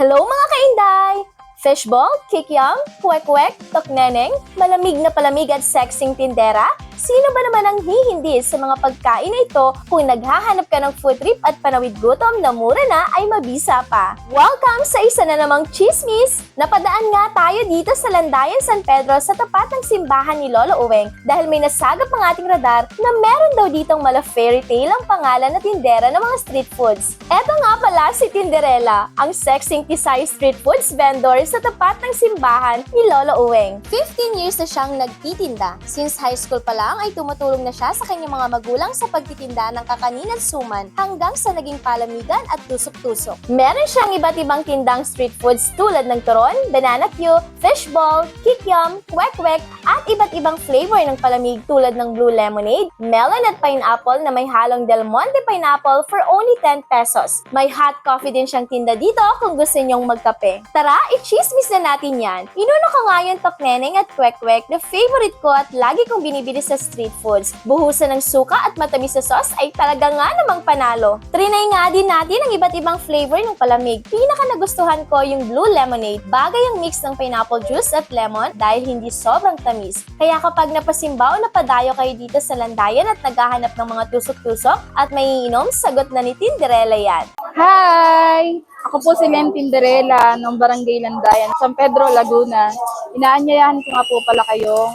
Hello mga kainday! Fishball, kikiam, kwek-kwek, tokneneng, malamig na palamig at sexing tindera? Sino ba naman ang hihindi sa mga pagkain na ito kung naghahanap ka ng food trip at panawid gutom na mura na ay mabisa pa? Welcome sa isa na namang chismis! Napadaan nga tayo dito sa Landayan San Pedro sa tapat ng simbahan ni Lolo Uweng dahil may nasagap ang ating radar na meron daw ditong mala fairy tale ang pangalan na tindera ng mga street foods. Eto nga pala si Tinderella, ang sexing Tisay street foods vendor sa tapat ng simbahan ni Lolo Uweng. 15 years na siyang nagtitinda. Since high school pa lang ay tumutulong na siya sa kanyang mga magulang sa pagtitinda ng kakanin at suman hanggang sa naging palamigan at tusok-tusok. Meron siyang iba't ibang tindang street foods tulad ng turon, banana Q, fishball, kikiam, kwek-kwek at iba't ibang flavor ng palamig tulad ng blue lemonade, melon at pineapple na may halong Del Monte pineapple for only 10 pesos. May hot coffee din siyang tinda dito kung gusto niyong magkape. Tara, i-chismis na natin yan. Inuno ko nga yung tokneneng at kwek-kwek na favorite ko at lagi kong binibili sa street foods. Buhusan ng suka at matamis na sauce ay talaga nga namang panalo. Trinay nga din natin ang iba't ibang flavor ng palamig. Pinaka nagustuhan ko yung blue lemonade. Bagay ang mix ng pineapple juice at lemon dahil hindi sobrang tamis. Kaya kapag napasimba o napadayo kayo dito sa Landayan at naghahanap ng mga tusok-tusok at may iinom, sagot na ni Tinderella yan. Hi! Ako po si Len Tinderella ng Barangay Landayan, San Pedro, Laguna. Inaanyayahan ko nga po pala kayo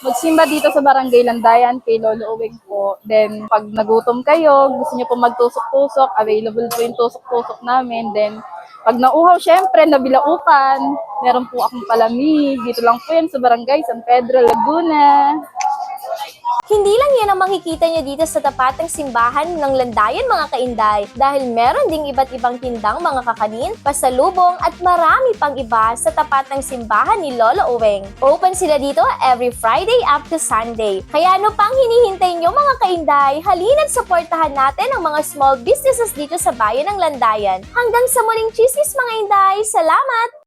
magsimba dito sa Barangay Landayan kay Lolo Uweng po. Then, pag nagutom kayo, gusto niyo po magtusok-tusok, available po yung tusok-tusok namin. Then, pag nauhaw, syempre, nabilaukan, meron po akong palamig. Dito lang po yan sa Barangay San Pedro, Laguna. Hindi lang yan ang makikita nyo dito sa tapat ng simbahan ng Landayan mga kainday dahil meron ding iba't ibang tindang mga kakanin, pasalubong at marami pang iba sa tapat ng simbahan ni Lolo Uweng. Open sila dito every Friday up to Sunday. Kaya ano pang hinihintay nyo mga kainday? Halina't supportahan natin ang mga small businesses dito sa bayan ng Landayan. Hanggang sa muling chismis mga inday, salamat!